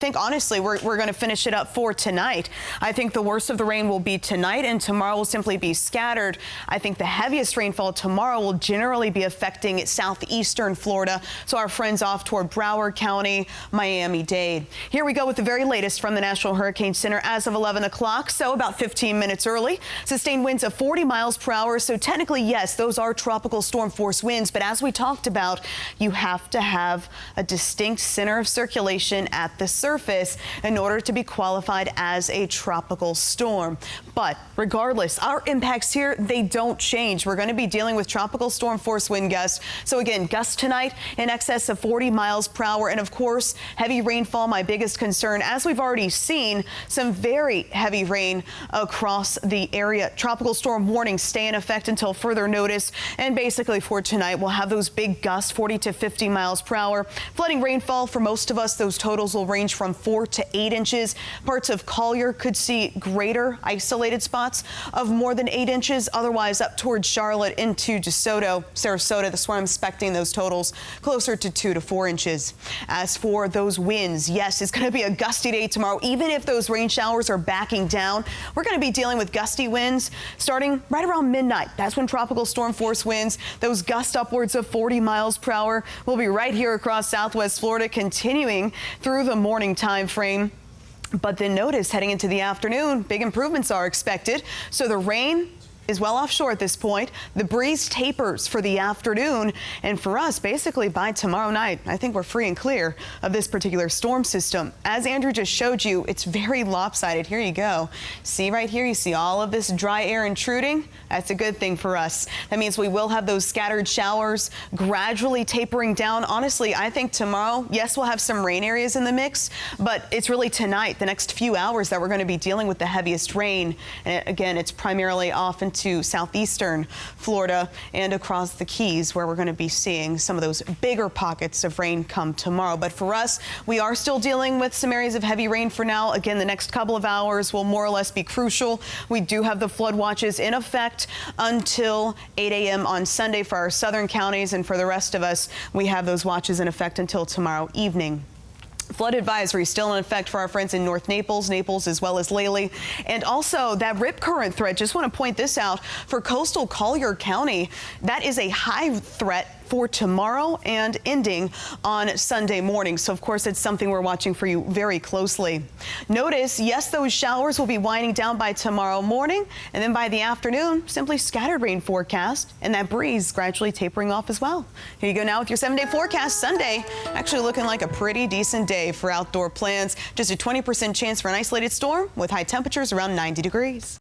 I think honestly we're going to finish it up for tonight. I think the worst of the rain will be tonight, and tomorrow will simply be scattered. I think the heaviest rainfall tomorrow will generally be affecting southeastern Florida, so our friends off toward Broward County, Miami-Dade. Here we go with the very latest from the National Hurricane Center as of 11 o'clock, so about 15 minutes early. Sustained winds of 40 miles per hour, so technically yes, those are tropical storm force winds, but as we talked about, you have to have a distinct center of circulation at the surface in order to be qualified as a tropical storm. But regardless, our impacts here, they don't change. We're going to be dealing with tropical storm force wind gusts. So again, gusts tonight in excess of 40 miles per hour. And of course, heavy rainfall, my biggest concern, as we've already seen, some very heavy rain across the area. Tropical storm warnings stay in effect until further notice. And basically for tonight, we'll have those big gusts, 40 to 50 miles per hour. Flooding rainfall for most of us, those totals will range from 4 to 8 inches. Parts of Collier could see greater isolated spots of more than 8 inches. Otherwise, up towards Charlotte into DeSoto, Sarasota, that's where I'm expecting those totals closer to 2 to 4 inches. As for those winds, yes, it's going to be a gusty day tomorrow. Even if those rain showers are backing down, we're going to be dealing with gusty winds starting right around midnight. That's when tropical storm force winds, those gusts upwards of 40 miles per hour, will be right here across southwest Florida, continuing through the morning time frame. But then notice heading into the afternoon, big improvements are expected. So the rain is well offshore at this point. The breeze tapers for the afternoon, and for us, basically by tomorrow night, I think we're free and clear of this particular storm system. As Andrew just showed you, it's very lopsided. Here you go. See right here, you see all of this dry air intruding. That's a good thing for us. That means we will have those scattered showers gradually tapering down. Honestly, I think tomorrow, yes, we'll have some rain areas in the mix, but it's really tonight, the next few hours, that we're going to be dealing with the heaviest rain. And again, it's primarily off into southeastern Florida and across the Keys, where we're going to be seeing some of those bigger pockets of rain come tomorrow. But for us, we are still dealing with some areas of heavy rain for now. Again, the next couple of hours will more or less be crucial. We do have the flood watches in effect until 8 a.m. on Sunday for our southern counties, and for the rest of us, we have those watches in effect until tomorrow evening. Flood advisory still in effect for our friends in North Naples, as well as Lely. And also that rip current threat, just want to point this out, for coastal Collier County, that is a high threat for tomorrow and ending on Sunday morning. So of course, it's something we're watching for you very closely. Notice, yes, those showers will be winding down by tomorrow morning, and then by the afternoon, simply scattered rain forecast, and that breeze gradually tapering off as well. Here you go now with your 7-day forecast. Sunday actually looking like a pretty decent day for outdoor plans. Just a 20% chance for an isolated storm with high temperatures around 90 degrees.